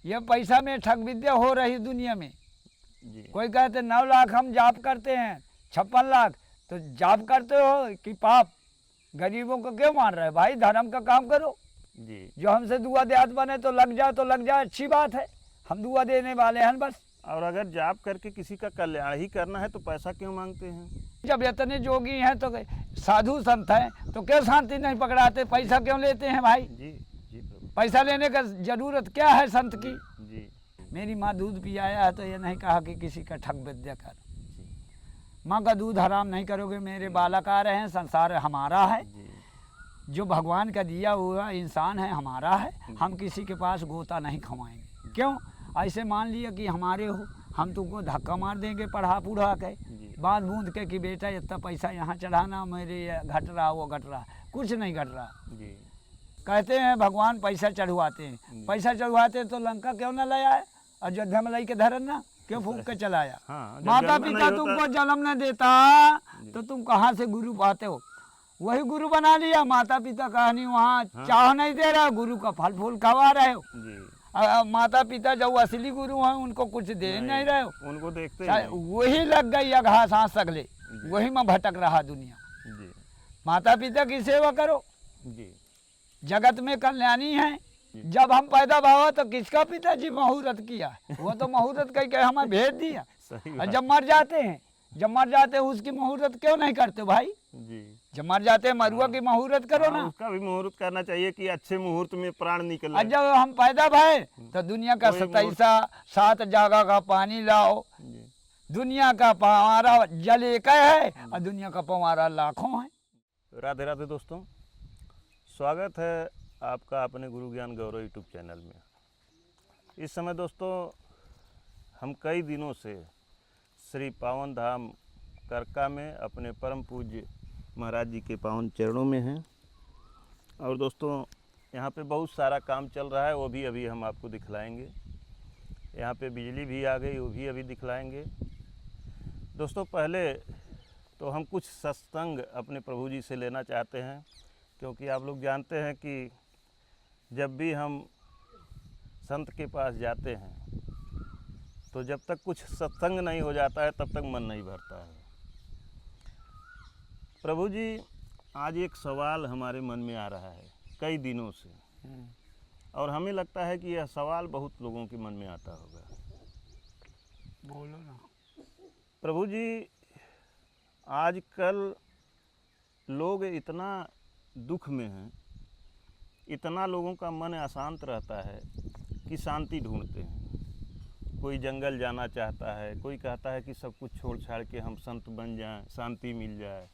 ये पैसा में ठग विद्या हो रही दुनिया में। जी कोई कहते 9 लाख हम जाप करते हैं, 56 लाख, तो जाप करते हो कि पाप? गरीबों को क्यों मार रहे भाई? धर्म का काम करो। जी। जो हमसे दुआ देहात बने तो लग जाए, अच्छी बात है, हम दुआ देने वाले हैं बस। और अगर जाप करके किसी का कल्याण ही करना है तो पैसा क्यों मांगते हैं? जब इतने जोगी हैं तो साधु संत हैं तो क्यों शांति नहीं पकड़ाते? पैसा क्यों लेते हैं भाई? जी जी प्रभु। पैसा लेने का जरूरत क्या है संत की? जी मेरी माँ दूध पियाया है तो ये नहीं कहा कि किसी का ठग विद्या कर। जी माँ का दूध हराम नहीं करोगे। मेरे बालक आ रहे हैं, संसार हमारा है, जी जो भगवान का दिया हुआ इंसान है हमारा है, हम किसी के पास गोता नहीं खवाएंगे। क्यों? ऐसे मान लिया कि हमारे हो, हम तुमको धक्का मार देंगे पढ़ा पूढ़ा के, बांध बूंद के कि बेटा इतना पैसा यहाँ चढ़ाना, मेरे ये घट रहा वो घट रहा। कुछ नहीं घट रहा। जी। कहते हैं भगवान पैसा चढ़वाते हैं, पैसा चढ़वाते हैं तो लंका क्यों न ले आए? अयोध्या में लाई के धरन ना क्यों फूंक के चलाया? हाँ, जब माता जन्म पिता नहीं तुमको होता- जन्म न देता तो तुम कहाँ से गुरु पाते हो? वही गुरु बना लिया। माता पिता कहानी वहाँ चाह नहीं दे रहा, गुरु का फल फूल खवा रहे हो। जी। माता पिता जो असली गुरु हैं उनको कुछ दे नहीं रहे हो। उनको देखते चाहे नहीं। वही लग गई घास हाथ सगले, वही में भटक रहा दुनिया। जी माता पिता की सेवा करो, जी जगत में कल्याणी है। जब हम पैदा हुआ तो किसका पिताजी मुहूर्त किया? वो तो मुहूर्त कह के हमें भेज दिया। सही और बात। जब मर जाते हैं उसकी मुहूर्त क्यों नहीं करते भाई? जी। जब मर जाते हैं मरुआ की मुहूर्त करो हाँ, ना। उसका भी मुहूर्त करना चाहिए कि अच्छे मुहूर्त में प्राण निकले। और जब हम पैदा भये तो दुनिया का कोई 27 7 जगह का पानी लाओ। जी। दुनिया का पवारा जल एक है और दुनिया का पवारा लाखों है। राधे राधे दोस्तों, स्वागत है आपका अपने गुरु ज्ञान गौरव यूट्यूब चैनल में। इस समय दोस्तों हम कई दिनों से श्री पावन धाम करका में अपने परम पूज्य महाराज जी के पावन चरणों में हैं। और दोस्तों यहाँ पे बहुत सारा काम चल रहा है, वो भी अभी हम आपको दिखलाएंगे। यहाँ पे बिजली भी आ गई, वो भी अभी दिखलाएंगे। दोस्तों पहले तो हम कुछ सत्संग अपने प्रभु जी से लेना चाहते हैं, क्योंकि आप लोग जानते हैं कि जब भी हम संत के पास जाते हैं तो जब तक कुछ सत्संग नहीं हो जाता है तब तक मन नहीं भरता है। प्रभु जी, आज एक सवाल हमारे मन में आ रहा है कई दिनों से, और हमें लगता है कि यह सवाल बहुत लोगों के मन में आता होगा। बोलो ना प्रभु जी, आजकल लोग इतना दुख में हैं, इतना लोगों का मन अशांत रहता है कि शांति ढूंढते हैं। कोई जंगल जाना चाहता है, कोई कहता है कि सब कुछ छोड़ छाड़ के हम संत बन जाएं, शांति मिल जाए।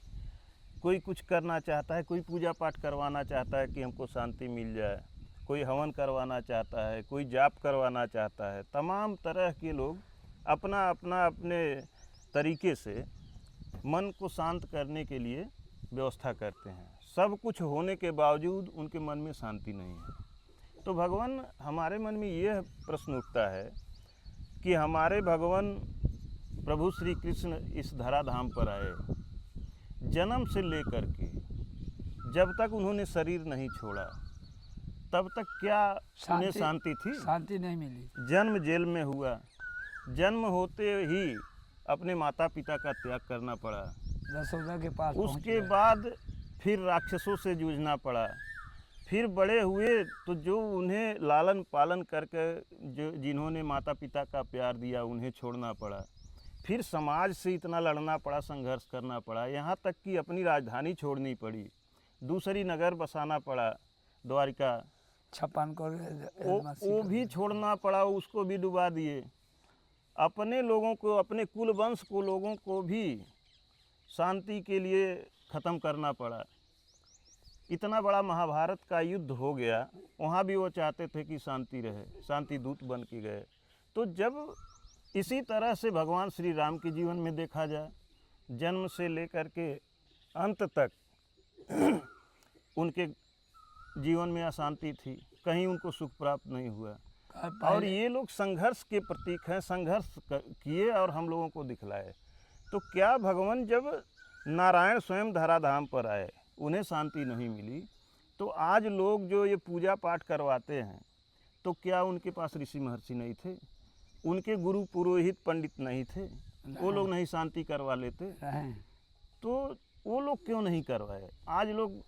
कोई कुछ करना चाहता है, कोई पूजा पाठ करवाना चाहता है कि हमको शांति मिल जाए। कोई हवन करवाना चाहता है, कोई जाप करवाना चाहता है। तमाम तरह के लोग अपने तरीके से मन को शांत करने के लिए व्यवस्था करते हैं। सब कुछ होने के बावजूद उनके मन में शांति नहीं है। तो भगवान, हमारे मन में यह प्रश्न उठता है कि हमारे भगवान प्रभु श्री कृष्ण इस धराधाम पर आए, जन्म से लेकर के जब तक उन्होंने शरीर नहीं छोड़ा तब तक क्या उन्हें शांति थी? शांति नहीं मिली। जन्म जेल में हुआ, जन्म होते ही अपने माता पिता का त्याग करना पड़ा, यशोदा के पास उसके बाद फिर राक्षसों से जूझना पड़ा, फिर बड़े हुए तो जो उन्हें लालन पालन करके जो जिन्होंने माता पिता का प्यार दिया उन्हें छोड़ना पड़ा, फिर समाज से इतना लड़ना पड़ा, संघर्ष करना पड़ा, यहाँ तक कि अपनी राजधानी छोड़नी पड़ी, दूसरी नगर बसाना पड़ा, द्वारिका 56 को वो भी छोड़ना पड़ा, उसको भी डुबा दिए। अपने लोगों को, अपने कुल वंश को, लोगों को भी शांति के लिए ख़त्म करना पड़ा। इतना बड़ा महाभारत का युद्ध हो गया, वहाँ भी वो चाहते थे कि शांति रहे, शांति दूत बन के गए। तो जब इसी तरह से भगवान श्री राम के जीवन में देखा जाए, जन्म से लेकर के अंत तक उनके जीवन में अशांति थी, कहीं उनको सुख प्राप्त नहीं हुआ। और ये लोग संघर्ष के प्रतीक हैं, संघर्ष किए और हम लोगों को दिखलाए। तो क्या भगवान जब नारायण स्वयं धराधाम पर आए उन्हें शांति नहीं मिली, तो आज लोग जो ये पूजा पाठ करवाते हैं तो क्या उनके पास ऋषि महर्षि नहीं थे? उनके गुरु पुरोहित पंडित नहीं थे? वो लोग नहीं शांति करवा लेते? तो वो लोग क्यों नहीं करवाए? आज लोग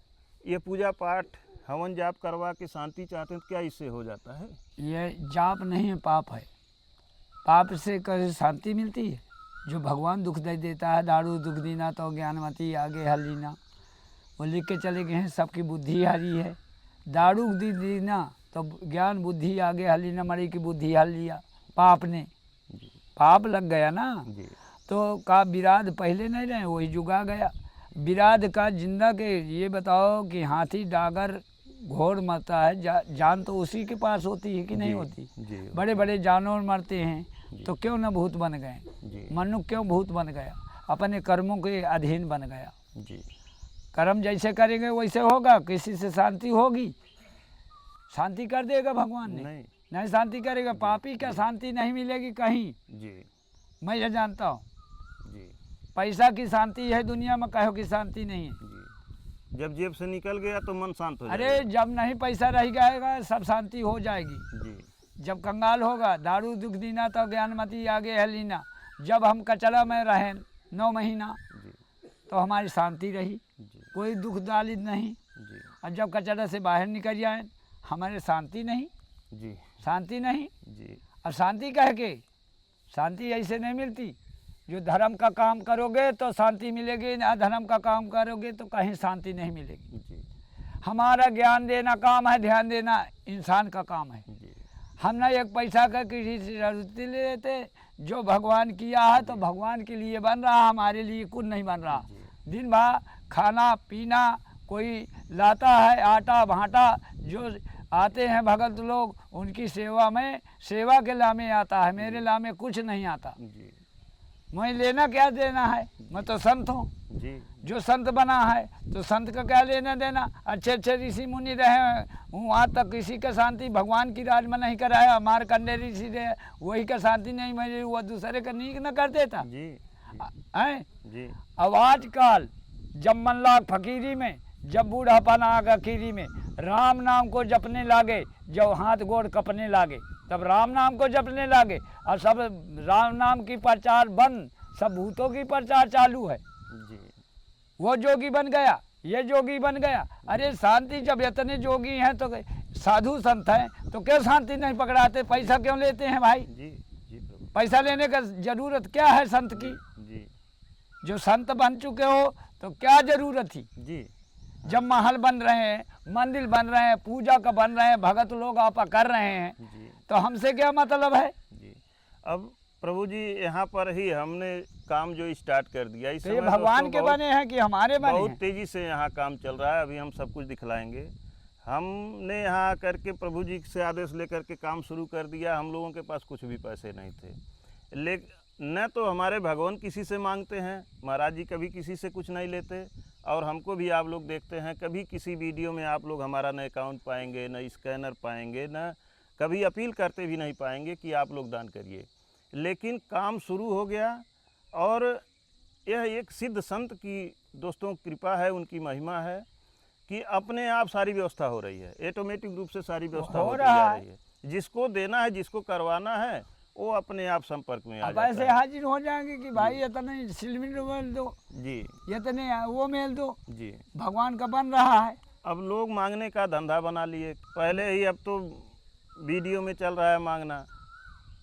ये पूजा पाठ हवन जाप करवा के शांति चाहते हैं, तो क्या इससे हो जाता है? ये जाप नहीं है, पाप है। पाप से कैसे शांति मिलती है? जो भगवान दुख दे देता है, दारू दुख दीना तो ज्ञानवती आगे हल लीना, वो लिख के चले गए हैं, सबकी बुद्धि हारी है। दारू दी दीना तो ज्ञान बुद्धि आगे हल लीना, मरी की बुद्धि हल लिया पाप ने, पाप लग गया ना। तो का विराध पहले नहीं रहे, वही जुगा गया। विराध का जिंदा के ये बताओ कि हाथी डागर घोड़ मरता है, जान तो उसी के पास होती है कि नहीं होती? बड़े बड़े जानवर मरते हैं, तो क्यों न भूत बन गए? मनुष्य क्यों भूत बन गया? अपने कर्मों के अधीन बन गया। कर्म जैसे करेंगे वैसे होगा। किसी से शांति होगी? शांति कर देगा भगवान ने? नहीं शांति करेगा। पापी का शांति नहीं मिलेगी कहीं। मैं ये जानता हूँ। पैसा की शांति है दुनिया में, कहो की शांति नहीं है। जब जेब से निकल गया तो मन शांत हो जाएगा। अरे जब नहीं पैसा रह जाएगा सब शांति हो जाएगी। जब कंगाल होगा, दारू दुख दीना तो ज्ञानमती आगे है लीना। जब हम कचरा में रहें 9 महीना तो हमारी शांति रही, कोई दुख दालित नहीं। और जब कचरा से बाहर निकल जाए हमारे शांति नहीं, शांति नहीं। और शांति कह के, शांति ऐसे नहीं मिलती। जो धर्म का काम करोगे तो शांति मिलेगी, अधर्म का काम करोगे तो कहीं शांति नहीं मिलेगी। हमारा ज्ञान देना काम है, ध्यान देना इंसान का काम है। हम ना एक पैसा का किसी से जरूरत ले लेते। जो भगवान किया है तो भगवान के लिए बन रहा, हमारे लिए कुछ नहीं बन रहा। दिन भर खाना पीना कोई लाता है, आटा भाटा। जो आते हैं भगत लोग उनकी सेवा में, सेवा के लामे आता है, मेरे लामे कुछ नहीं आता। मैं लेना क्या देना है? मैं तो संत हूँ। जो संत बना है तो संत का क्या लेना देना? अच्छे अच्छे ऋषि मुनि रहे, वहाँ तक किसी का शांति भगवान की राज में नहीं कराया। मारकंडे ऋषि रहे, वही का शांति नहीं मिली, वो दूसरे का नीक न कर देता है। अब आजकल जब मन लाग फकीरी में, जब बूढ़ापन आगा खीरी में, राम नाम को जपने लागे, जब हाथ गोड़ कपने लागे तब राम नाम को जपने लागे। और सब राम नाम की प्रचार बंद, सब भूतों की प्रचार चालू है। वो जोगी बन गया, ये जोगी बन गया। अरे शांति जब इतने जोगी हैं तो साधु संत हैं तो क्यों शांति नहीं पकड़ाते? पैसा क्यों लेते हैं भाई? पैसा लेने का जरूरत क्या है संत की? जो संत बन चुके हो तो क्या जरूरत थी? जब महल बन रहे हैं, मंदिर बन रहे हैं, पूजा का बन रहे हैं, भगत लोग आपा कर रहे हैं, तो हमसे क्या मतलब है? अब प्रभु जी यहाँ पर ही हमने काम जो स्टार्ट कर दिया, इस तो ये भगवान के बने हैं कि हमारे बने हैं? बहुत तेजी से यहाँ काम चल रहा है। अभी हम सब कुछ दिखलाएंगे। हमने यहाँ करके प्रभु जी से आदेश लेकर के काम शुरू कर दिया। हम लोगों के पास कुछ भी पैसे नहीं थे, लेकिन न तो हमारे भगवान किसी से मांगते हैं, महाराज जी कभी किसी से कुछ नहीं लेते। और हमको भी आप लोग देखते हैं, कभी किसी वीडियो में आप लोग हमारा न अकाउंट पाएंगे, न स्कैनर पाएंगे, न कभी अपील करते भी नहीं पाएंगे कि आप लोग दान करिए। लेकिन काम शुरू हो गया और यह एक सिद्ध संत की दोस्तों कृपा है, उनकी महिमा है कि अपने आप सारी व्यवस्था हो रही है। ऑटोमेटिक रूप से सारी व्यवस्था हो रही है। जिसको देना है, जिसको करवाना है, वो अपने आप संपर्क में आ जाता है। ऐसे हाजिर हो जाएंगे कि भाई इतने सिलेंडर मेल दो जी, इतने वो मेल दो जी, भगवान का बन रहा है। अब लोग मांगने का धंधा बना लिए पहले ही, अब तो वीडियो में चल रहा है मांगना,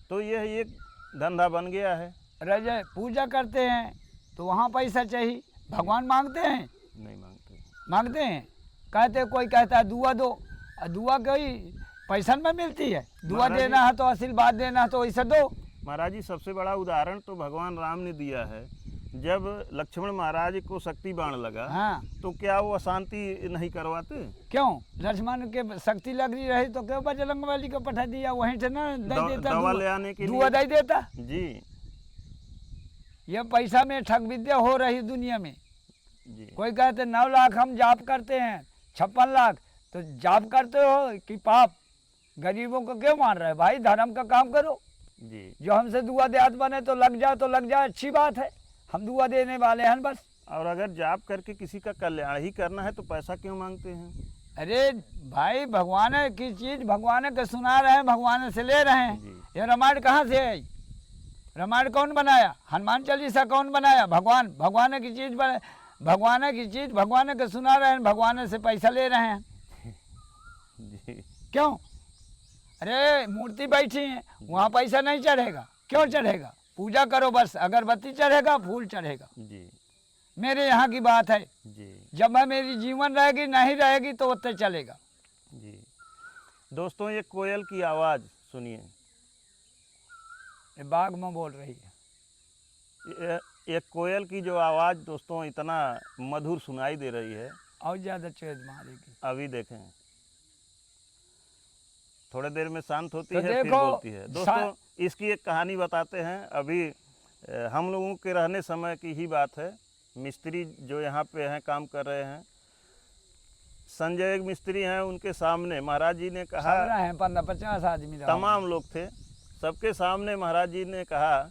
तो यह एक धंधा बन गया है। रजे पूजा करते हैं तो वहाँ पैसा चाहिए, भगवान मांगते हैं? नहीं मांगते। मांगते हैं, कहते कोई कहता है दुआ दो, और दुआ कोई पैसा में मिलती है? दुआ देना है तो आशीर्वाद देना है तो ऐसा दो। महाराज जी सबसे बड़ा उदाहरण तो भगवान राम ने दिया है। जब लक्ष्मण महाराज को शक्ति बाण लगा, हाँ, तो क्या वो अशांति नहीं करवाते? क्यों? लक्ष्मण के शक्ति लग रही रही तो क्यों बजरंगबली को पठा दिया? वहीं से ना दे देता, दवा ले आने के दुआ दे देता जी। ये पैसा में ठग विद्या हो रही दुनिया में जी। कोई कहते 9 लाख हम जाप करते हैं, 56 लाख, तो जाप करते हो कि पाप? गरीबों को क्यों मान रहे भाई? धर्म का काम करो जी। जो हमसे दुआ देहात बने तो लग जाए तो लग जाए, अच्छी बात है, हम दुआ देने वाले हैं बस। और अगर जाप करके किसी का कल्याण ही करना है तो पैसा क्यों मांगते हैं? अरे भाई भगवान की चीज भगवान के सुना रहे हैं, भगवान से ले रहे हैं। जी। ये रामायण कहाँ से आई? रामायण कौन बनाया? हनुमान चालीसा कौन बनाया? भगवान। भगवान की चीज बना, भगवान की चीज भगवान के सुना रहे हैं, भगवान से पैसा ले रहे हैं। जी। क्यों? अरे मूर्ति बैठी है, वहाँ पैसा नहीं चढ़ेगा। क्यों चढ़ेगा? पूजा करो बस, अगरबत्ती चढ़ेगा, फूल चढ़ेगा। जी। मेरे यहाँ की बात है। जी। जब मैं मेरी जीवन रहेगी, नहीं रहेगी तो उत्ते चलेगा। जी। दोस्तों ये कोयल की आवाज़ सुनिए। ये बाघ में बोल रही है। ये कोयल की जो आवाज़ दोस्तों इतना मधुर सुनाई दे रही है, और ज़्यादा चेद मारेगी। अभी देखें थोड़ी देर में शांत होती तो है, फिर देखो, बोलती है। दोस्तों इसकी एक कहानी बताते हैं। अभी हम लोगों के रहने समय की ही बात है। मिस्त्री जो यहाँ पे हैं, काम कर रहे हैं, संजय एक मिस्त्री हैं, उनके सामने महाराज जी ने कहा, सब रहे हैं 15-50 आदमी रहा। तमाम लोग थे, सबके सामने महाराज जी ने कहा,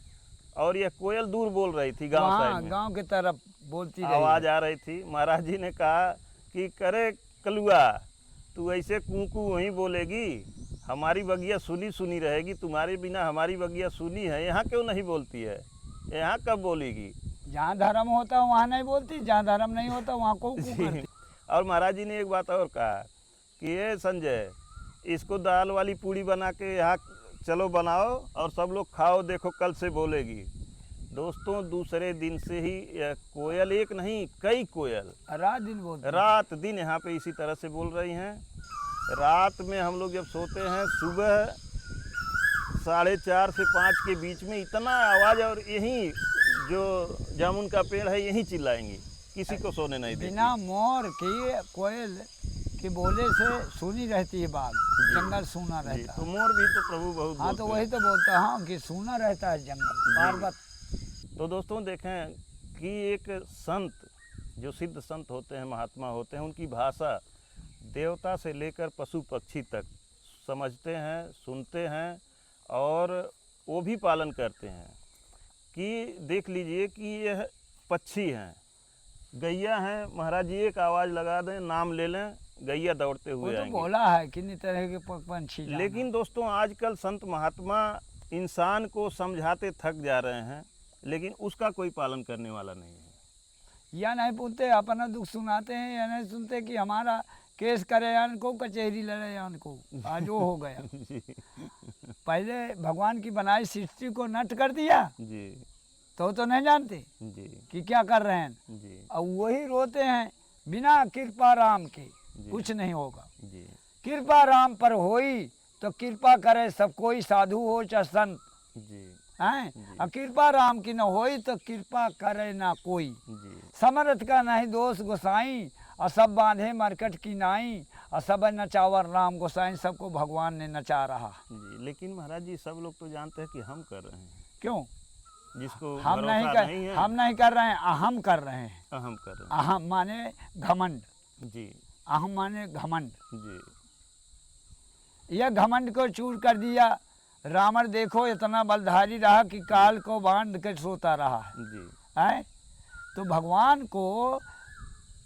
और यह कोयल दूर बोल रही थी, गांव वहाँ साइड में गांव की तरफ बोलती रही। आवाज़ आ रही थी। महाराज जी ने कहा कि करे कलुआ, तू ऐसे कूकू वहीं बोलेगी, हमारी बगिया सुनी सुनी रहेगी, तुम्हारे बिना हमारी बगिया सुनी है, यहाँ क्यों नहीं बोलती है, यहाँ कब बोलेगी? जहाँ धर्म होता है वहाँ नहीं बोलती, जहाँ धर्म नहीं होता वहाँ को करती। और महाराज जी ने एक बात और कहा कि ये संजय, इसको दाल वाली पूड़ी बना के यहाँ चलो बनाओ और सब लोग खाओ, देखो कल से बोलेगी। दोस्तों दूसरे दिन से ही यह कोयल, एक नहीं कई कोयल रात दिन बोलती। रात दिन यहाँ पे इसी तरह से बोल रही हैं। रात में हम लोग जब सोते हैं, सुबह 4:30 से 5 के बीच में इतना आवाज़, और यहीं जो जामुन का पेड़ है यहीं चिल्लाएंगी, किसी को सोने नहीं देती। बिना मोर की कोयल के बोले से सुनी रहती है बात, जंगल सूना जी, रहता तो है। मोर भी तो प्रभु बहुत हाँ तो बोलते वही हैं। तो बोलता हूँ कि सूना रहता है जंगल पार्वत। तो दोस्तों देखें कि एक संत, जो सिद्ध संत होते हैं, महात्मा होते हैं, उनकी भाषा देवता से लेकर पशु पक्षी तक समझते हैं, सुनते हैं, और वो भी पालन करते हैं। कि देख लीजिए कि यह पक्षी हैं, गैया हैं, महाराज जी एक आवाज़ लगा दें, नाम ले लें, गैया दौड़ते वो हुए तो आएंगे। बोला है किन्हीं तरह के पंछी जाना। लेकिन दोस्तों आजकल संत महात्मा इंसान को समझाते थक जा रहे हैं, लेकिन उसका कोई पालन करने वाला नहीं है। या नहीं पूछते, अपना दुख सुनाते हैं, या नहीं सुनते कि हमारा केस करे यान को, कचहरी लड़े यान को। आज वो हो गया। जी। पहले भगवान की बनाई सृष्टि को नष्ट कर दिया, जी। तो नहीं जानते जी। कि क्या कर रहे हैं। जी। और वही रोते हैं, बिना कृपा राम के जी। कुछ नहीं होगा। जी। कृपा राम पर होई तो कृपा करे सब कोई, साधु हो चाहे संत जी। हैं। जी। और कृपा राम की न होई तो कृपा करे ना कोई। जी। समर्थ का नहीं दोष गोसाई, और सब बांधे मरकट की नाई, और सब नचावर राम गोसाई। सबको भगवान ने नचा रहा। जी। लेकिन महाराज जी सब लोग तो जानते हैं कि हम कर रहे हैं, क्यों? जिसको हम नहीं भरोसा कर, नहीं है, हम नहीं कर रहे हैं, अहम कर रहे हैं। हम कर रहे हैं। अहम माने घमंड, जी। अहम माने घमंड। जी। यह घमंड को चूर कर दिया। रावण देखो इतना बलधारी रहा कि काल को बांध कर सोता रहा जी। है। तो भगवान को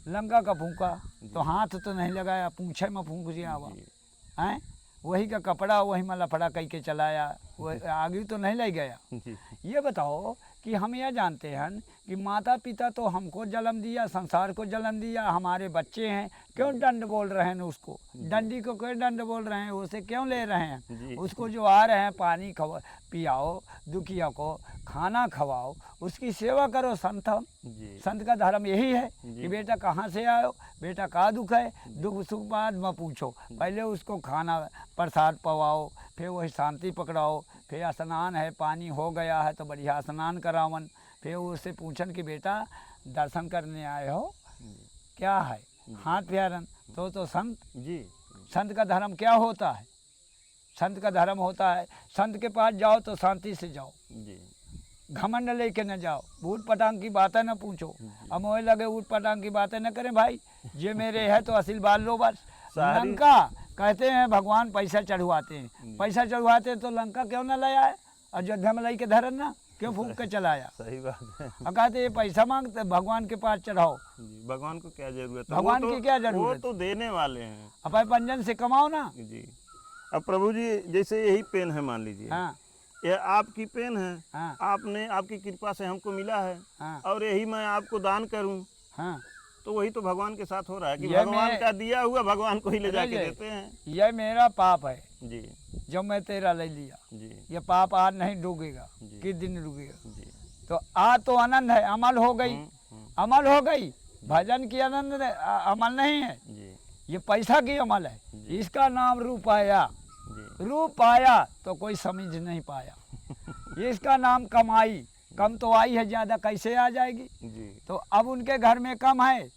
लंका का फूंका तो हाथ तो नहीं लगाया, पूंछे में फूंक दिया हुआ जी। है। वही का कपड़ा वही में लफड़ा कह के चलाया, वो आगे तो नहीं ले गया। जी। ये बताओ कि हम यह जानते हैं कि माता पिता तो हमको जन्म दिया, संसार को जन्म दिया, हमारे बच्चे हैं, क्यों दंड बोल रहे हैं उसको? डंडी को क्यों दंड बोल रहे हैं? उसे क्यों ले रहे हैं? जी। उसको जो आ रहे हैं पानी पियाओ, दुखिया को खाना खवाओ, उसकी सेवा करो। संत हम, जी। संत का धर्म यही है जी। कि बेटा कहाँ से आयो, बेटा का दुख है, दुख सुख बाद में पूछो, पहले उसको खाना प्रसाद पवाओ, फिर वही शांति पकड़ाओ, फिर स्नान है, पानी हो गया है तो बढ़िया स्नान करावन, फिर उससे पूछन कि बेटा दर्शन करने आए हो, क्या है, हाथ फेरन। तो संत, जी। संत का धर्म क्या होता है? संत का धर्म होता है संत के पास जाओ तो शांति से जाओ, जी। घमंड लेके न जाओ, ऊट पटांग की बातें न पूछो। अब मोहे लगे ऊट पटांग की बातें न करें भाई, ये मेरे है तो आशीर्वाद लो बस। लंका कहते हैं भगवान पैसा चढ़वाते हैं, पैसा चढ़वाते हैं तो लंका क्यों न ले आए, अयोध्या में लाई के धरन ना। क्यों फूंक के चलाया? सही बात है। और कहते ये पैसा मांगते भगवान के पास चढ़ाओ। जी, भगवान को क्या जरूरत है? भगवान वो की तो- क्या वो जरूरत? तो देने वाले हैं। अपने पंजन से कमाओ ना। जी। अब प्रभु जी जैसे यही पेन है, मान लीजिए हाँ ये आपकी पेन है, हाँ आपने आपकी कृपा से हमको मिला है, हाँ और यही मैं आपको दान करूं, हाँ। तो वही तो भगवान के साथ हो रहा है कि ये भगवान मैं- का दिया हुआ भगवान को ही ले जाके समझे? देते हैं। यह मेरा पाप है जी जो मैं तेरा ले लिया। जी ये पाप आज नहीं डूबेगा, जी। किस दिन डूबेगा? जी। तो आज तो आनंद है, अमल हो गई, अमल हो गई। भजन की आनंद अमल नहीं है, जी ये पैसा की अमल है। जी। इसका नाम रूप आया। जी रूप आया तो कोई समझ नहीं पाया। इसका नाम कमाई, कम तो आई है, ज़्यादा कैसे आ जाएगी? जी तो अब उनके घर में कम है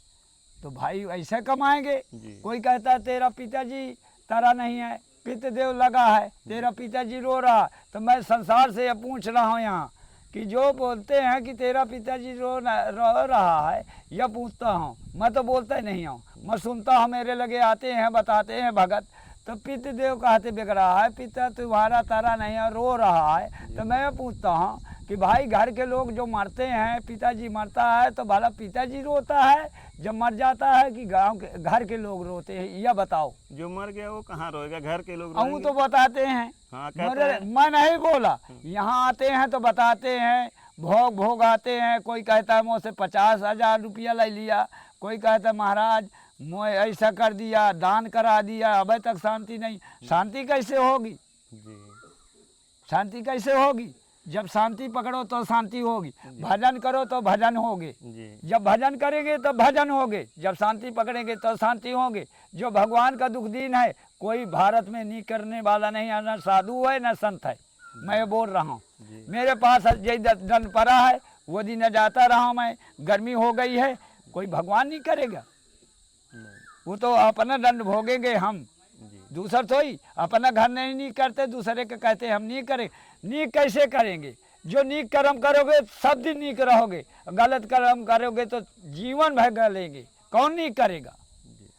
तो भाई ऐसे कमाएंगे। जी कोई कहता है तेरा पिताजी तारा नहीं है, पितृदेव लगा है, तेरा पिताजी रो रहा। तो मैं संसार से ये पूछ रहा हूँ यहाँ कि जो बोलते हैं कि तेरा पिताजी रो रहा है, यह पूछता हूँ। मैं तो बोलता ही नहीं हूँ, मैं सुनता हूँ, मेरे लगे आते हैं, बताते हैं भगत। तो पितृदेव कहते बिगड़ा है, पिता तुम्हारा तारा नहीं है, रो रहा है। तो मैं पूछता हूँ कि भाई घर के लोग जो मरते हैं, पिताजी मरता है तो भला पिताजी रोता है जब मर जाता है कि गांव के घर के लोग रोते हैं? यह बताओ। जो मर गया वो कहाँ रोएगा? घर के लोग अऊ रोएंगे। तो बताते हैं। हाँ, कहते हैं। मैं नहीं बोला, यहाँ आते हैं तो बताते हैं, भोग भोग आते हैं। कोई कहता है मुझसे 50,000 रुपया ले लिया, कोई कहता है महाराज मैं ऐसा कर दिया, दान करा दिया, अभी तक शांति नहीं। शांति कैसे होगी? जी शांति कैसे होगी? जब शांति पकड़ो तो शांति होगी, भजन करो तो भजन होगे। जी जब भजन करेंगे तो भजन होगे, जब शांति पकड़ेंगे तो शांति होंगे। जो भगवान का दुख दीन है कोई भारत में नहीं करने वाला नहीं है, न साधु है न संत है। मैं ये बोल रहा हूँ, जी मेरे पास यही दंड पड़ा है, वो दिन जाता रहा मैं, गर्मी हो गई है, कोई भगवान नहीं करेगा। नहीं, वो तो अपना दंड भोगेंगे हम, जी दूसर तो ही अपना घर नहीं करते, दूसरे के कहते हम नहीं करें। नीक कैसे करेंगे? जो नीक कर्म करोगे सब दिन नीक रहोगे, गलत कर्म करोगे तो जीवन भर गलेंगे। कौन नीक करेगा? जी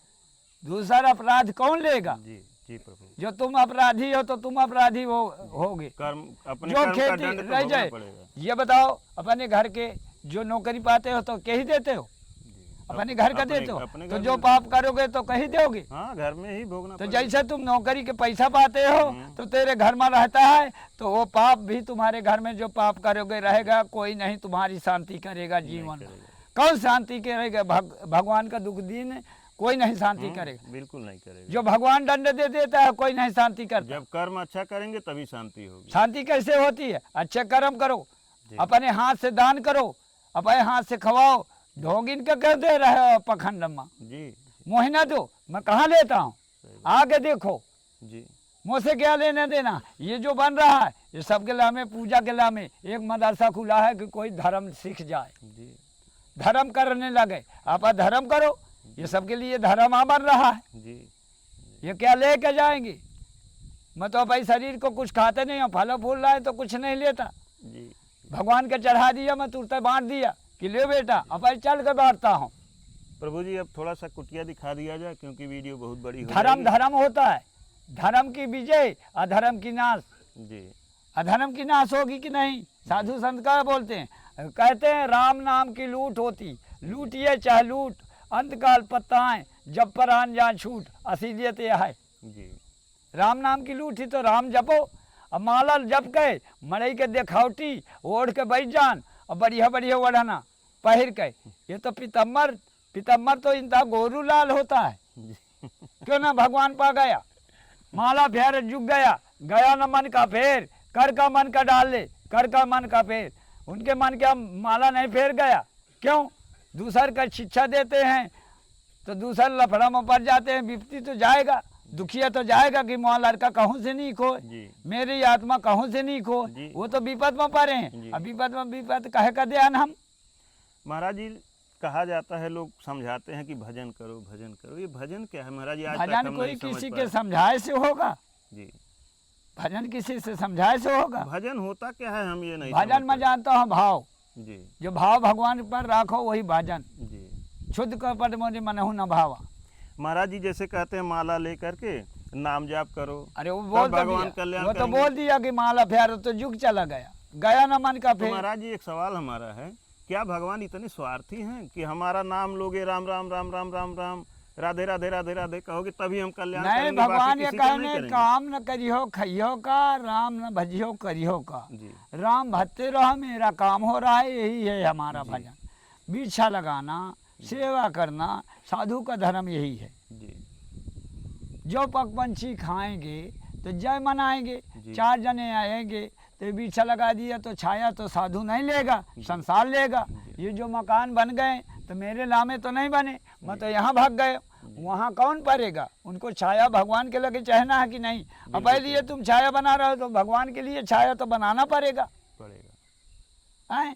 दूसरा अपराध कौन लेगा? जी जी प्रभु। जो तुम अपराधी हो तो तुम अपराधी होगे। कर्म अपने जो कर्म का खेती दंड तो रह भोगना जाए, पड़ेगा। ये बताओ, अपने घर के जो नौकरी पाते हो तो कहीं देते हो, जी। अपने घर का अपने- देते हो। अपने तो घर जो में- पाप करोगे तो कहीं दोगे। हाँ, घर में ही भोगना तो पड़ेगा। जैसे तुम नौकरी के पैसा पाते हो तो तेरे घर में रहता है, तो वो पाप भी तुम्हारे घर में जो पाप करोगे रहेगा। कोई नहीं तुम्हारी शांति करेगा जीवन में। कौन शांति करेगा? भगवान का दुख दीन कोई नहीं शांति करेगा। बिल्कुल नहीं करेगा। जो भगवान दंड दे देता है कोई नहीं शांति करता। जब कर्म अच्छा करेंगे तभी शांति होगी। शांति कैसे होती है? अच्छे कर्म करो, जी। अपने हाथ से दान करो, अपने हाथ से खवाओ। ढोंगिन के कह दे रहे हो पखंडम्मा, जी मोहिना दो, मैं कहाँ लेता हूँ? आगे देखो, जी मुझसे क्या लेने देना? ये जो बन रहा है ये सबके लामे, पूजा के लामे एक मदरसा खुला है कि कोई धर्म सीख जाए, जी धर्म करने लगे। आप धर्म करो, ये सबके लिए धर्म बन रहा है। जी ये क्या लेके जाएंगे? मैं तो भाई शरीर को कुछ खाते नहीं हूँ, फल फूल लाए तो कुछ नहीं लेता। जी भगवान के चढ़ा दिया, मैं तुरंत बांट दिया कि ले बेटा, अब चल के बांटता हूँ। प्रभु जी अब थोड़ा सा कुटिया दिखा दिया जाए, क्योंकि वीडियो बहुत बड़ी हो धर्म जाएगी। धर्म होता है, धर्म की विजय, अधर्म की नाश। जी अधर्म की नाश होगी कि नहीं? साधु संत का बोलते हैं, कहते हैं राम नाम की लूट होती, लूटिए चाहे लूट, अंतकाल पत्ताएं जब पर आन जान छूट, असीलियत यह है। जी राम नाम की लूट ही तो राम जपो। अब माला जप के मड़ई के देखावटी ओढ़ के बैठ जान, और बढ़िया बढ़िया ओढ़ना पहिर के, ये तो पितम्बर तो इनका गोरू लाल होता है। जी क्यों ना भगवान पा गया, माला फेर जुग गया, गया न मन का फेर, कर का मन का डाल ले, कर का मन का फेर। उनके मन का माला नहीं फेर गया, क्यों? दूसर का शिक्षा देते हैं तो दूसर लफड़ा में पड़ जाते हैं। विपत्ति तो जाएगा, दुखिया तो जाएगा कि मोह लड़का कहूँ से नहीं खो, जी मेरी आत्मा कहूँ से नहीं खो। जी। वो तो विपद में पड़े हैं। जी। अब विपद में विपद कहे का ध्यान हम। महाराज जी, कहा जाता है, लोग समझाते हैं कि भजन करो भजन करो। ये भजन क्या है महाराज जी? आज तक भजन हम कोई नहीं समझ किसी के पाए। समझाए से होगा? जी भजन किसी से समझाए से होगा? भजन होता क्या है हम ये नहीं भजन समझ में पाए। जानता हूँ भाव, जी जो भाव भगवान पर राखो वही भजन। जी शुद्ध कपट मोरी मनहु न भावा। महाराज जी जैसे कहते हैं माला ले करके नाम जाप करो, अरे वो तब बोल तो भगवान दिया, कल्याण वो तो करेंगे। बोल दिया कि माला फेरो तो जुग चला गया। गया ना मन का तो फिर। महाराज जी एक सवाल हमारा है, क्या भगवान इतने स्वार्थी हैं कि हमारा नाम लोगे राम राम राम राम राम राम, राधे राधे राधे राधे कहोगे तभी हम कल्याण नहीं, करेंगे, बाकी भगवान ये किसी का नहीं कहने करेंगे? काम न करियो खइयो का, राम न भजियो करियो का। जी राम भजते रहो, मेरा काम हो रहा है, यही है हमारा जी। भजन। वृक्षा लगाना, सेवा करना, साधु का धर्म यही है। जी जो पग पंछी खाएंगे तो जय मनाएंगे, जी। 4 जने आएंगे तो वृक्षा लगा दिया तो छाया तो साधु नहीं लेगा, संसार लेगा। ये जो मकान बन गए तो मेरे लामे तो नहीं बने, मैं तो यहाँ भाग गए, वहाँ कौन पड़ेगा? उनको छाया भगवान के लगे चाहना है कि नहीं? अब लिए तुम छाया बना रहे हो तो भगवान के लिए छाया तो बनाना पड़ेगा, हैं?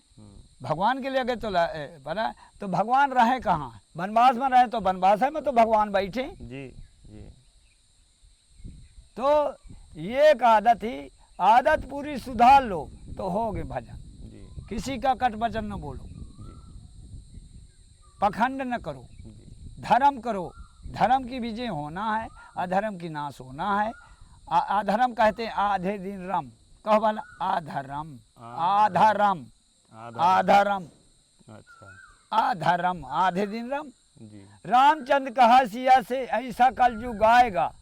भगवान के लिए तो बना, तो भगवान रहे कहाँ? वनवास में रहे तो वनवास है में तो भगवान बैठे। जी जी तो ये एक आदत ही, आदत पूरी सुधार लो तो होगे भजन। जी किसी का कट वचन न बोलो, जी पखंड न करो, जी धर्म करो। धर्म की विजय होना है, अधर्म की नाश होना है। अधर्म कहते हैं आधे दिन रम, कहो वाला अधर्म, आधर्म, आधर्म, अच्छा अधर्म, आधे दिन रम। जी रामचंद्र कहा सिया से ऐसा कलयुग आएगा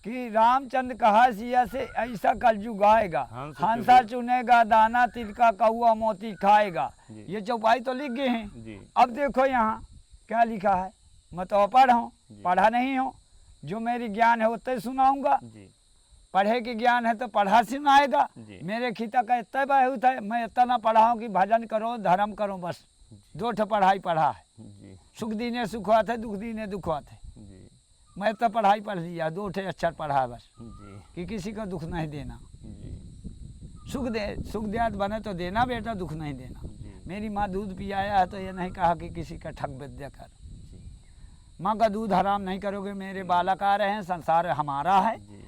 कि रामचंद्र कहा सिया से ऐसा कलयुग आएगा, हंसा चुनेगा दाना तिल का कौआ मोती खाएगा। जी। ये चौपाई तो लिख गए हैं। जी अब देखो यहाँ क्या लिखा है। मैं तो अपढ़ हूँ, जी। पढ़ा नहीं हूँ, जो मेरी ज्ञान है उतना ही सुनाऊंगा। जी पढ़े की ज्ञान है तो पढ़ा सुनाएगा। जी। मेरे खीता का इतना बहुत है, मैं इतना ना पढ़ा हूँ कि भजन करो धर्म करो, बस 2 ठो पढ़ाई पढ़ा है। जी सुख दीने सुखवात है, दुख दीने दुखवात है। जी मैं तो पढ़ाई पढ़ लिया, 2 ठे अक्षर पढ़ा है बस, जी कि किसी का दुख नहीं देना। जी सुख देत बने तो देना बेटा, दुख नहीं देना। जी मेरी माँ दूध पियाया है तो ये नहीं कहा कि किसी का ठग विद्या कर। जी माँ का दूध हराम नहीं करोगे। मेरे बालक आ रहे हैं, संसार हमारा है, जी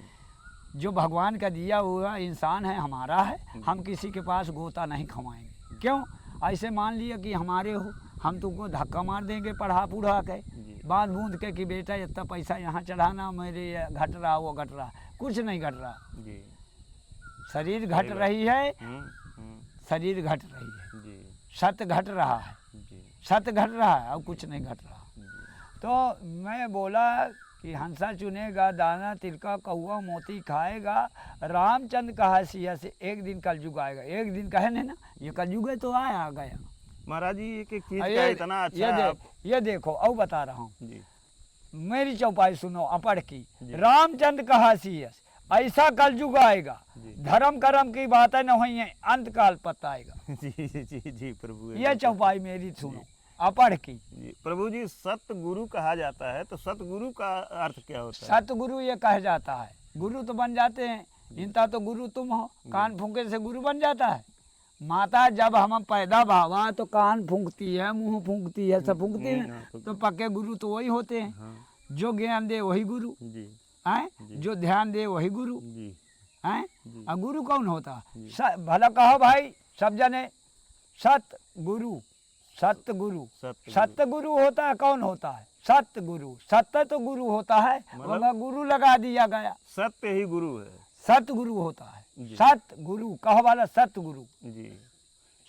जो भगवान का दिया हुआ इंसान है हमारा है। हम किसी के पास गोता नहीं खवाएंगे। क्यों? ऐसे मान लिया कि हमारे हो, हम तुमको धक्का मार देंगे पढ़ा पूढ़ा के, जी बांध बूंद के कि बेटा इतना पैसा यहाँ चढ़ाना, मेरे ये घट रहा वो घट रहा। कुछ नहीं घट रहा, जी शरीर घट रही है, हम्म, शरीर घट रही है, जी सत्य घट रहा है, जी सत्य घट रहा है, अब कुछ नहीं घट रहा। जी तो मैं बोला कि हंसा चुनेगा दाना तिल का कौआ मोती खाएगा। रामचंद्र कहा सिया से एक दिन कलयुग आएगा। एक दिन कहे नहीं ना, ये कलयुग है तो आया गया। महाराज जी एक चीज का इतना अच्छा ये देखो अब बता रहा हूँ, जी मेरी चौपाई सुनो अपढ़ की। जी। रामचंद्र कहा सिया से ऐसा कलयुग आएगा, जी। धर्म कर्म की बातें न हुई है, अंत काल पता आएगा। जी जी जी प्रभु ये चौपाई मेरी सुनो अपढ़ की। जी प्रभु जी, सतगुरु कहा जाता है तो सतगुरु का अर्थ क्या होता है? सतगुरु ये कह जाता है, गुरु तो बन जाते हैं, इनता तो गुरु तुम हो। कान फूंके से गुरु बन जाता है। माता जब हम पैदा भावा तो कान फूंकती है, मुंह फूंकती है, सब फूंकती है, तो पक्के गुरु तो वही होते हैं। हाँ जो ज्ञान दे वही गुरु जी हैं, जी। जो ध्यान दे वही गुरु जी हैं। जी। और गुरु कौन होता? जी। भला कहो भाई सब जने, सत गुरु, सत्य गुरु, सत्य गुरु होता है। कौन होता है? सत्य गुरु। सत्य तो गुरु होता है, वहाँ गुरु लगा दिया गया। सत्य ही गुरु है, सत्य गुरु होता है। जी। सत्य गुरु कहो वाला सत्य गुरु। जी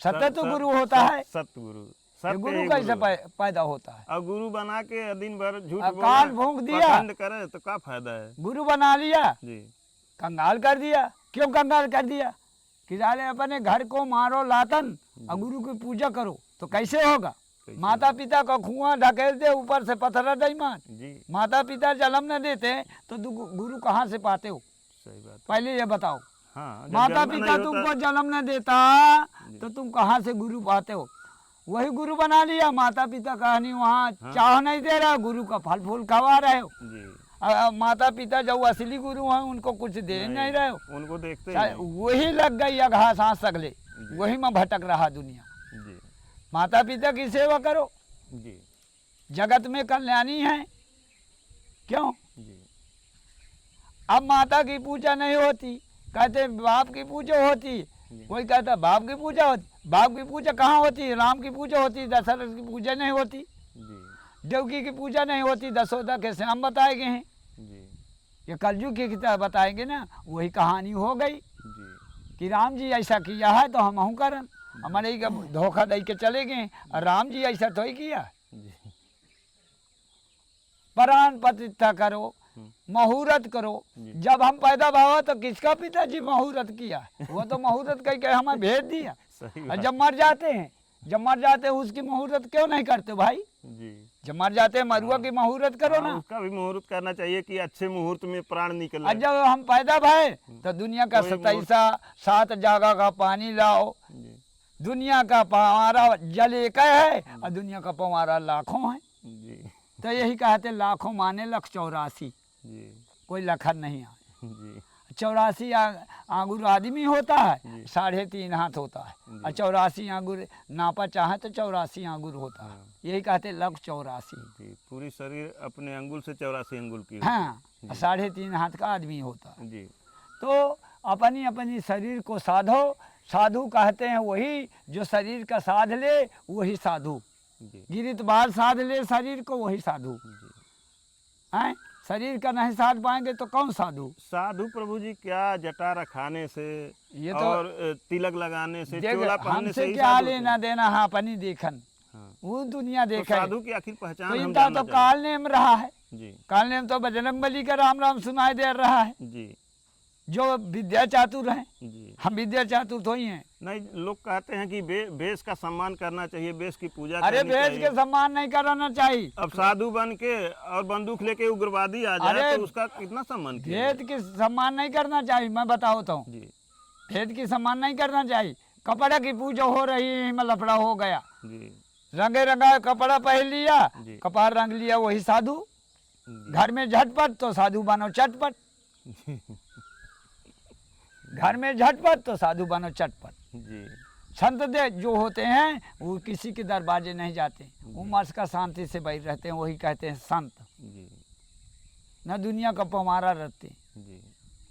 सत्य तो गुरु होता है। सत्य गुरु, ये सत्य गुरु ही कैसे है। पैदा होता है? और गुरु बना के दिन भर झूठ अब बोले, कान फूंक दिया, पखंड करे तो क्या फायदा है? गुरु बना लिया, जी कंगाल कर दिया। क्यों कंगाल कर दिया? कि जाले अपने घर को मारो लातन और गुरु की पूजा करो तो कैसे होगा? कैसे माता पिता का कुआं ढकेल दे, ऊपर से पत्थर नहीं मान। जी माता पिता जन्म न देते तो गुरु कहाँ से पाते हो? सही बात। पहले ये बताओ। हाँ, जब माता जन्म पिता नहीं होता- तुमको जन्म न देता तो तुम कहाँ से गुरु पाते हो? वही गुरु बना लिया। माता पिता कहानी वहाँ चाह नहीं दे रहा, गुरु का फल फूल खवा रहे हो। जी माता पिता जो असली गुरु हैं उनको कुछ दे नहीं रहे हो। उनको देखते ही नहीं। वही लग गई अघा सांस अगले, वही में भटक रहा दुनिया। जी माता पिता की सेवा करो, जी जगत में कल्याणी है। क्यों? जी अब माता की पूजा नहीं होती, कहते बाप की पूजा होती। कोई कहता बाप की पूजा होती। बाप की पूजा कहाँ होती? राम की पूजा होती, दशरथ की पूजा नहीं होती, जी देवकी की पूजा नहीं होती, दशोदा के श्याम बताए गए हैं। जी ये कलयुग की किताब बताएंगे ना, वही कहानी हो गई जी कि कि राम जी ऐसा किया है तो हम करन, हमारे ही धोखा दे के चले गए, और राम जी ऐसा तो ही किया। जी प्राण प्रतिष्ठा करो, मुहूर्त करो। जब हम पैदा हुआ तो किसका पिताजी मुहूर्त किया? वो तो मुहूर्त कह के हमें भेज दिया। सही और बात। जब मर जाते हैं उसकी मुहूर्त क्यों नहीं करते भाई? जी जब मर जाते हैं मरुआ की मुहूर्त करो ना। उसका भी मुहूर्त करना चाहिए कि अच्छे मुहूर्त में प्राण निकले। और जब हम पैदा भए तो दुनिया का कोई 27 7 जगह का पानी लाओ। जी दुनिया का पवारा जल एक है और दुनिया का पवारा लाखों है। जी तो यही कहते लाखों माने 184, जी कोई लखन नहीं आए। जी 84 आंगुर आदमी होता है, जी। 3.5 हाथ होता है, जी। और 84 आंगुर नापा चाहे तो 84 आंगुर होता है। हाँ। यही कहते 184। जी पूरी शरीर अपने अंगुल से 84 अंगुल की होती हाँ, जी। 3.5 हाथ का आदमी होता है। है। जी तो अपनी अपनी शरीर को साधो। साधु कहते हैं वही जो शरीर का साध ले, वही साधु। जी गिरित बाल साध ले शरीर को, वही साधु जी। हैं। शरीर का नहीं साध पाएंगे तो कौन साधु? साधु प्रभु जी क्या जटा रखाने से ये तो और तिलक लगाने से, देख, चोला पहनने से हमसे ही क्या साधु होते लेना हैं। देना है अपनी देखन, हाँ। वो दुनिया तो देखे। साधु की आखिर पहचान तो हम इनका जानना तो काल नेम रहा है। चाहिए। जी काल नेम तो बजरंग बली का राम राम सुनाई दे रहा है, जी जो विद्या चातुर हैं। जी। हम विद्या चातुर तो ही हैं। नहीं, लोग कहते हैं कि वेश का सम्मान करना चाहिए, वेश की पूजा अरे करनी वेद चाहिए। के सम्मान नहीं कराना चाहिए। अब साधु बन के और बंदूक लेके उग्रवादी आ जाए अरे तो उसका कितना सम्मान किया वेद के सम्मान नहीं करना चाहिए। मैं बताता हूँ, जी वेद की सम्मान नहीं करना चाहिए। कपड़ा की पूजा हो रही है, में लफड़ा हो गया, जी रंगे रंगा कपड़ा पहन लिया, जी। कपार रंग लिया, वही साधु। जी। घर में झटपट तो साधु बनो चटपट। घर में झटपट तो साधु बनो चटपट। जी संत दे जो होते हैं वो किसी के दरवाजे नहीं जाते, वो मर्स का शांति से बैठ रहते हैं, वही कहते हैं संत। जी न दुनिया का पवारा रहते जी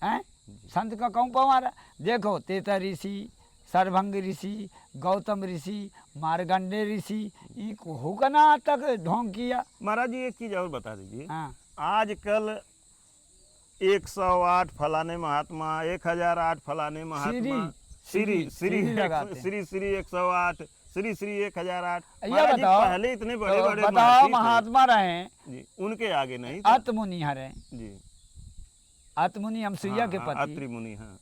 हैं। संत का कौन पवारा? देखो तेतर ऋषि, सरभंग ऋषि, गौतम ऋषि, मार्गंडे ऋषि, इनको हुकना तक ढोंग किया। महाराज जी एक चीज और बता दीजिए। हाँ, आजकल 108 फलाने महात्मा, 1008 फलाने महात्मा, श्री लगाते हैं। श्री 108, श्री 1008। ये महाराज जी बताओ, पहले इतने बड़े तो बड़े बताओ महर्षि थे। महात्मा रहे, जी उनके आगे नहीं था। अतमुनि हरे, जी अतमुनि हमसुइया के पति, अत्रि मुनि। हाँ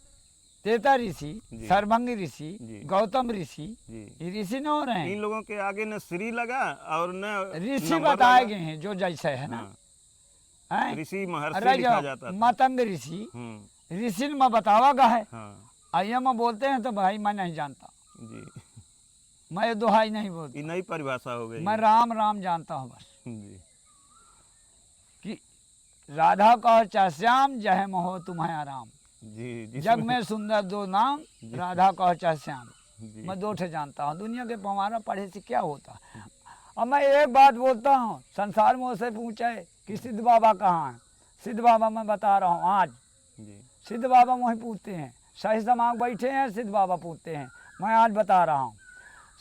तेता ऋषि, जी। सरभंग ऋषि, जी। गौतम ऋषि, जी ये ऋषि न हो रहे इन हैं। लोगों के आगे न श्री लगा और न ऋषि नंबर बताए लगा। गए हैं जो जैसे है ना। हाँ, हैं? ऋषि महर्षि अरे लिखा जो जाता था। मतंग ऋषि, ऋषि में बतावा गा है। हाँ आइए में बोलते हैं तो भाई मैं नहीं जानता, जी मैं ये दोहाई नहीं बोलता, ये नई परिभाषा हो गई। मैं राम राम जानता हूँ बस। जी कि राधा कहो चाहे श्याम, जय मोहो तुम्हें आराम। जी जी जग में सुंदर दो नाम, राधा कहो चाहे श्याम। जी मैं 2 ठे जानता हूँ, दुनिया के पवारा पढ़े से क्या होता। अब मैं एक बात बोलता हूँ, संसार में उसे पूछे कि सिद्ध बाबा कहाँ है? सिद्ध बाबा मैं बता रहा हूँ आज। जी सिद्ध बाबा वहीं पूछते हैं, सही समाज बैठे हैं, सिद्ध बाबा पूछते हैं। मैं आज बता रहा हूँ,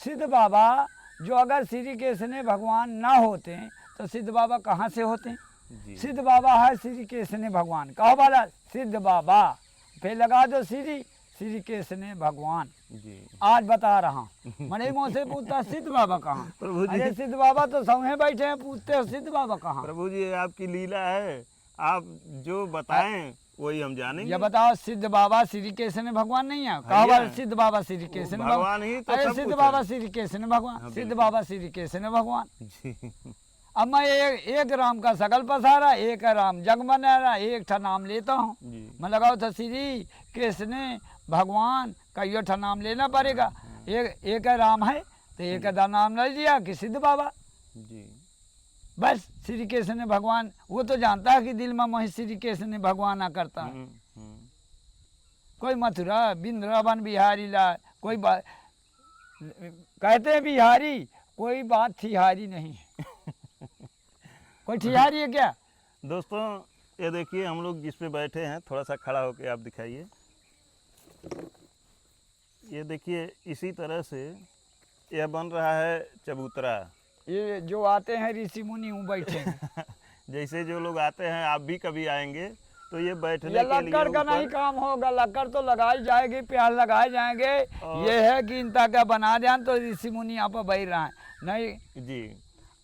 सिद्ध बाबा जो अगर श्री कृष्ण भगवान ना होते तो सिद्ध बाबा कहाँ से होते? जी सिद्ध बाबा है श्री कृष्ण भगवान। कहो वाला सिद्ध बाबा, फिर लगा दो श्री कृष्ण भगवान। जी आज बता रहा हूँ। मैंने मुँह से पूछता सिद्ध बाबा कहाँ? प्रभु जी। अरे सिद्ध बाबा तो सौहे बैठे हैं, पूछते हो सिद्ध बाबा कहाँ? प्रभु जी ये आपकी लीला है, आप जो बताएं वही हम जानेंगे। ये बताओ सिद्ध बाबा श्री कृष्ण भगवान नहीं है? है। कहो सिद्ध बाबा श्री कृष्ण भगवान ही तो अरे सब सिद्ध कुछ बाबा है। श्री कृष्ण भगवान, हाँ, सिद्ध बिल्कुल। बाबा श्री कृष्ण भगवान। जी अब मैं एक राम का सकल पसारा, एक राम जग मनारा, एक ठा नाम लेता हूँ। जी मैं लगाओ था श्री कृष्ण भगवान का यो ठा नाम लेना पड़ेगा। एक राम है तो एक का नाम ले लिया कि सिद्ध बाबा। जी बस श्री कृष्ण भगवान, वो तो जानता है कि दिल में मोहि श्री कृष्ण भगवान आ करता है। कोई मथुरा वृंदावन बिहारी ला, कोई बात कहते हैं बिहारी, कोई बात थिहारी नहीं है। कोई ठिहारी है क्या? दोस्तों ये देखिए हम लोग जिस पे बैठे हैं, थोड़ा सा खड़ा होके आप दिखाइए। ये देखिए इसी तरह से यह बन रहा है चबूतरा। ये जो आते हैं ऋषि मुनि वो बैठे हैं। जैसे जो लोग आते हैं, आप भी कभी आएंगे तो ये बैठने ये के लिए लक्कड़ का नहीं ऊपर काम होगा, लक्कड़ तो लगाई जाएगी, प्याज लगाए जाएंगे। ये है कि इनता क्या बना दें तो ऋषि मुनि यहाँ पर बैठ रहे हैं, नहीं जी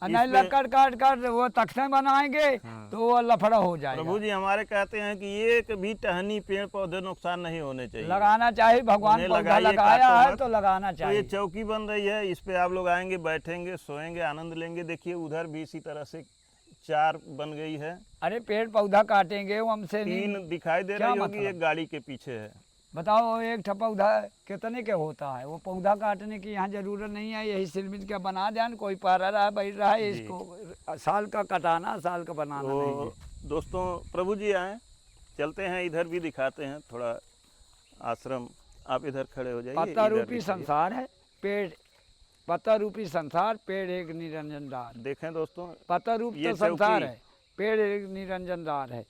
नहीं इसमें- लक्कड़ काट काट वो तख्ते बनाएंगे हाँ। तो वो लफड़ा हो जाएगा। प्रभु जी हमारे कहते हैं कि एक भी टहनी पेड़ पौधे नुकसान नहीं होने चाहिए, लगाना चाहिए, भगवान उन्हें पौधा लगाइए, लगाया काटो है मत। तो लगाना तो ये चाहिए। चौकी बन रही है, इस पे आप लोग आएंगे, बैठेंगे, सोएंगे, आनंद लेंगे। देखिए उधर भी इसी तरह से 4 बन गई है, अरे पेड़ पौधा काटेंगे वो हमसे 3 नहीं। दिखाई दे क्या रही होगी, मतलब? एक गाड़ी के पीछे है। बताओ एक ठा पौधा कितने के होता है, वो पौधा काटने की यहाँ जरूरत नहीं है, यही सिलमिट का बना दें, कोई पारा रहा बैठ रहा है, जी। इसको साल का कटाना साल का बनाना नहीं तो है। दोस्तों प्रभु जी आए, चलते हैं, इधर भी दिखाते हैं थोड़ा आश्रम। आप इधर खड़े हो जाइए, पत्ता इधर रूपी दिखाइए। संसार है, पेड़ पत्ता रूपी संसार, पेड़ एक निरंजनदार। देखें दोस्तों, पत्ता रूप ये तो संसार चौकी- है, पेड़ एक निरंजनदार है।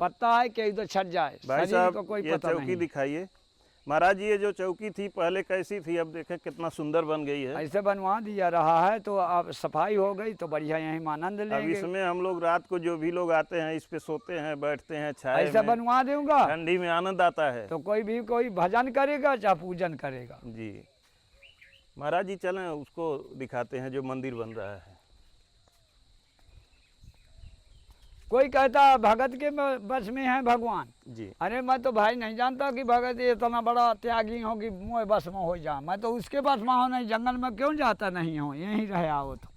पत्ता है कि इधर छट जाए, भाई शरीर को साहब कोई ये पता चौकी नहीं। दिखाइए। महाराज जी ये जो चौकी थी पहले कैसी थी, अब देखें कितना सुंदर बन गई है। ऐसे बनवा दिया रहा है तो अब सफाई हो गई तो बढ़िया यहीं आनंद अब लेंगे। इसमें हम लोग रात को जो भी लोग आते हैं इस पे सोते हैं, बैठते हैं छाए ऐसा में, बनवा दूंगा ठंडी में आनंद आता है। तो कोई भी कोई भजन करेगा चाहे पूजन करेगा। जी महाराज जी चलें उसको दिखाते हैं जो मंदिर बन रहा है। कोई कहता है भगत के बस में है भगवान। जी अरे मैं तो भाई नहीं जानता कि भगत ये इतना बड़ा त्यागी हो कि मुँह बस में हो जा। मैं तो उसके बस में हो नहीं, जंगल में क्यों जाता नहीं हो, यहीं रहे आओ तो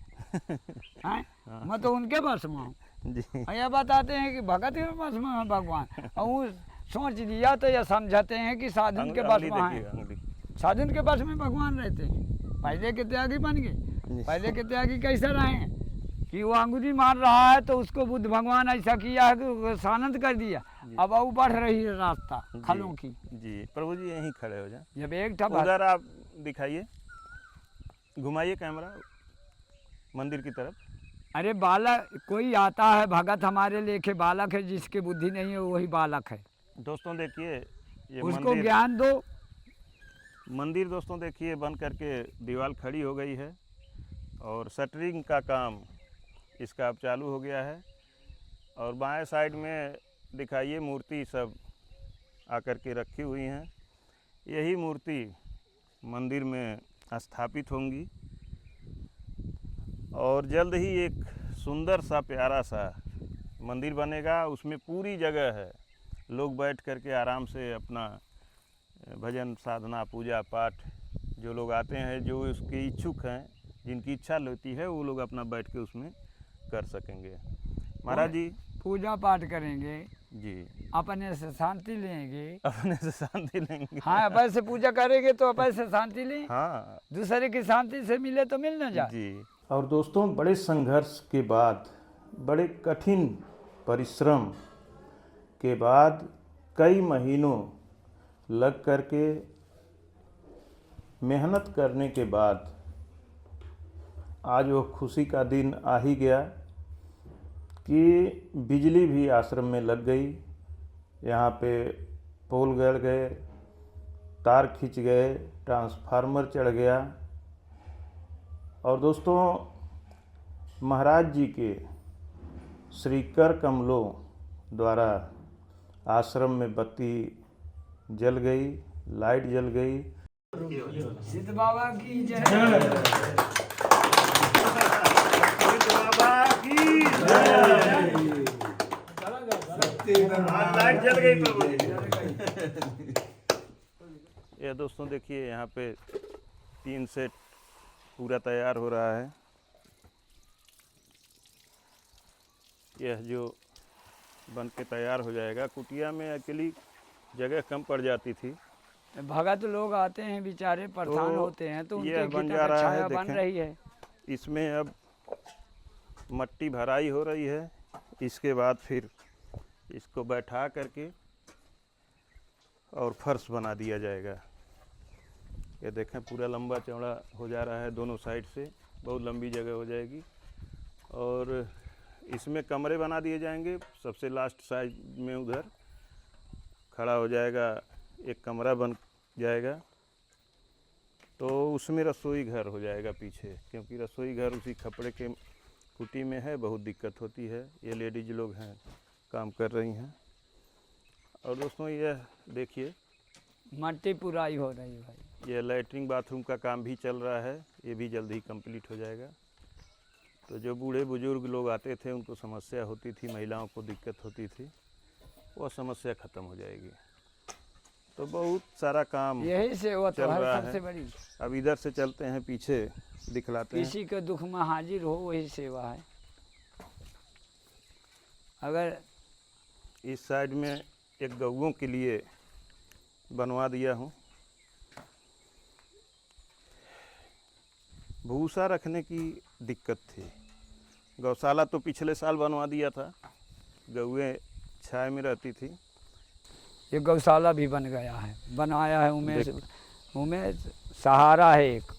हैं? मैं तो उनके बस में हूँ। जी ये बताते हैं कि भगत के बस में है भगवान, और वो सोच लिया तो ये समझते हैं कि साधुन के बस अंगुली में देखिए, है, अंगुली। साधुन के बस में भगवान रहते हैं। पहले के त्यागी बन गए, पहले के त्यागी कैसे रहे हैं कि वो अंगुली मार रहा है तो उसको बुद्ध भगवान ऐसा किया है कि उसको शांत कर दिया। अब वो बढ़ रही है रास्ता खलों की। जी प्रभु जी यहीं खड़े हो जाए, जब एक ठप उधर आप दिखाइए, घुमाइए कैमरा मंदिर की तरफ। अरे बालक कोई आता है, भगत हमारे लेखे बालक है, जिसकी बुद्धि नहीं है वही बालक है, दोस्तों देखिए ये उसको ज्ञान दो। मंदिर दोस्तों देखिए बन करके दीवार खड़ी हो गई है और शटरिंग का काम इसका अब चालू हो गया है। और बाएं साइड में दिखाइए मूर्ति सब आकर के रखी हुई हैं, यही मूर्ति मंदिर में स्थापित होंगी और जल्द ही एक सुंदर सा प्यारा सा मंदिर बनेगा। उसमें पूरी जगह है, लोग बैठ करके आराम से अपना भजन साधना पूजा पाठ, जो लोग आते हैं जो उसके इच्छुक हैं, जिनकी इच्छा होती है वो लोग अपना बैठ के उसमें कर सकेंगे। महाराज जी पूजा पाठ करेंगे, जी अपने से शांति लेंगे। अपने से शांति लेंगे। हाँ अपन से पूजा करेंगे तो अपन से शांति लें, हाँ दूसरे की शांति से मिले तो मिल न जाए। जी। और दोस्तों बड़े संघर्ष के बाद, बड़े कठिन परिश्रम के बाद, कई महीनों लग करके मेहनत करने के बाद आज वो खुशी का दिन आ ही गया कि बिजली भी आश्रम में लग गई। यहाँ पे पोल गड़ गए, तार खींच गए, ट्रांसफार्मर चढ़ गया। और दोस्तों महाराज जी के श्री कर कमलों द्वारा आश्रम में बत्ती जल गई, लाइट जल गई। सिद्ध बाबा की जय। लाइट जल गई प्रभु। ये दोस्तों देखिए यहाँ पे 3 सेट पूरा तैयार हो रहा है। यह जो बन के तैयार हो जाएगा, कुटिया में अकेली जगह कम पड़ जाती थी, भगत लोग आते हैं बेचारे परेशान तो होते हैं तो यह उनके बन गीता जा का रहा है, छाया बन देखें। रही है। इसमें अब मट्टी भराई हो रही है। इसके बाद फिर इसको बैठा करके और फर्श बना दिया जाएगा। ये देखें पूरा लंबा चौड़ा हो जा रहा है, दोनों साइड से बहुत लंबी जगह हो जाएगी। और इसमें कमरे बना दिए जाएंगे। सबसे लास्ट साइड में उधर खड़ा हो जाएगा, एक कमरा बन जाएगा, तो उसमें रसोई घर हो जाएगा पीछे, क्योंकि रसोई घर उसी खपड़े के कुटी में है, बहुत दिक्कत होती है। ये लेडीज लोग हैं काम कर रही हैं। और दोस्तों ये देखिए, मट्टी पुराई हो रही है भाई। ये लैट्रिन बाथरूम का काम भी चल रहा है, ये भी जल्द ही कंप्लीट हो जाएगा। तो जो बूढ़े बुजुर्ग लोग आते थे, उनको समस्या होती थी, महिलाओं को दिक्कत होती थी, वो समस्या ख़त्म हो जाएगी। तो बहुत सारा काम यही से वो तो चल है रहा सबसे है। बड़ी। अब इधर से चलते हैं, पीछे दिखलाते हैं। किसी के दुख में हाजिर हो वही सेवा है। अगर इस साइड में एक गौओं के लिए बनवा दिया हूँ। भूसा रखने की दिक्कत थी। गौशाला तो पिछले साल बनवा दिया था, गौएं छाया में रहती थी। ये गौशाला भी बन गया है, बनाया है उमेश सहारा है एक।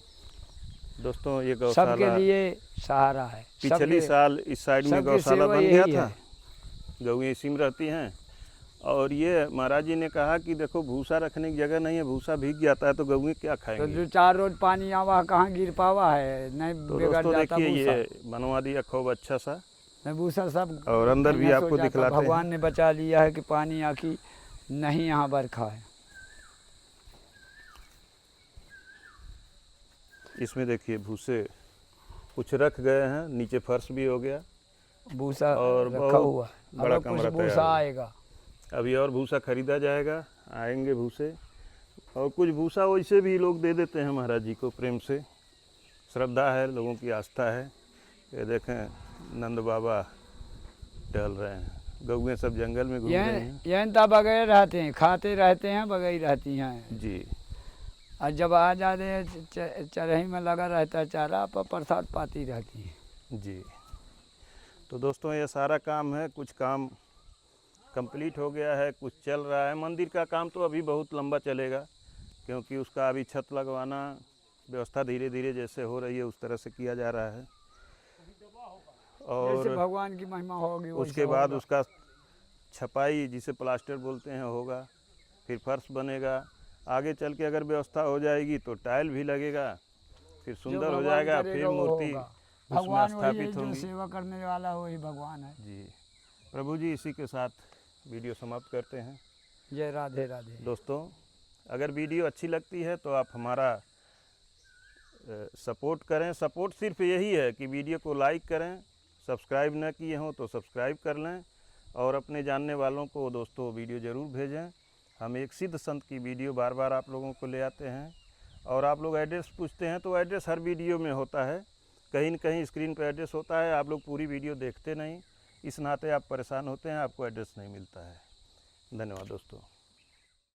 दोस्तों ये सबके गौशाला लिए सहारा है। पिछली साल इस साइड में सबकी गौशाला सेवा बन गया यही था, है। गौएं इसी में रहती हैं। और ये महाराज जी ने कहा कि देखो भूसा रखने की जगह नहीं है, भूसा भीग जाता है तो गौएं क्या तो खाएंगी। 2-4 रोज पानी आवा कहाँ गिर पावा है, नहीं तो बिगड़ दोस्तों जाता देखिए भूसा। ये बनवा दिया खूब अच्छा सा। नहीं भूसा सब और अंदर भी नष्ट हो आपको जाता। दिखलाते भगवान हैं। ने बचा लिया है कि पानी आकी नहीं यहाँ बरखा है। इसमें देखिए भूसे कुछ रख गए हैं, नीचे फर्श भी हो गया भूसा और रखा बहुत हुआ है। बड़ा अब कुछ कमरा तैयार भूसा हुआ। आएगा। अभी और भूसा खरीदा जाएगा, आएंगे भूसे। और कुछ भूसा वैसे भी लोग दे देते हैं महाराज जी को प्रेम से, श्रद्धा है, लोगों की आस्था है। ये देखें नंद बाबा टहल रहे हैं, गौएं सब जंगल में घूम रही हैं। यही तो बगैर रहते हैं, खाते रहते हैं, बगैर रहती हैं जी। और जब आ जाते हैं चरही में लगा रहता है चारा, पर प्रसाद पाती रहती है। जी। तो दोस्तों ये सारा काम है, कुछ काम कंप्लीट हो गया है, कुछ चल रहा है। मंदिर का काम तो अभी बहुत लंबा चलेगा, क्योंकि उसका अभी छत लगवाना, व्यवस्था धीरे धीरे जैसे हो रही है उस तरह से किया जा रहा है। जैसे और भगवान की महिमा होगी उसके बाद उसका छपाई, जिसे प्लास्टर बोलते हैं, होगा। फिर फर्श बनेगा। आगे चल के अगर व्यवस्था हो जाएगी तो टाइल भी लगेगा, फिर सुंदर हो जाएगा। फिर मूर्ति उसमें भगवान वही है स्थापित जो होंगी। सेवा करने वाला वही भगवान है। जी। प्रभु जी इसी के साथ वीडियो समाप्त करते हैं। जय राधे राधे। दोस्तों अगर वीडियो अच्छी लगती है तो आप हमारा सपोर्ट करें। सपोर्ट सिर्फ यही है कि वीडियो को लाइक करें, सब्सक्राइब न किए हों तो सब्सक्राइब कर लें, और अपने जानने वालों को दोस्तों वीडियो ज़रूर भेजें। हम एक सिद्ध संत की वीडियो बार बार आप लोगों को ले आते हैं। और आप लोग एड्रेस पूछते हैं तो एड्रेस हर वीडियो में होता है, कहीं न कहीं स्क्रीन पर एड्रेस होता है। आप लोग पूरी वीडियो देखते नहीं, इस नाते आप परेशान होते हैं, आपको एड्रेस नहीं मिलता है। धन्यवाद दोस्तों।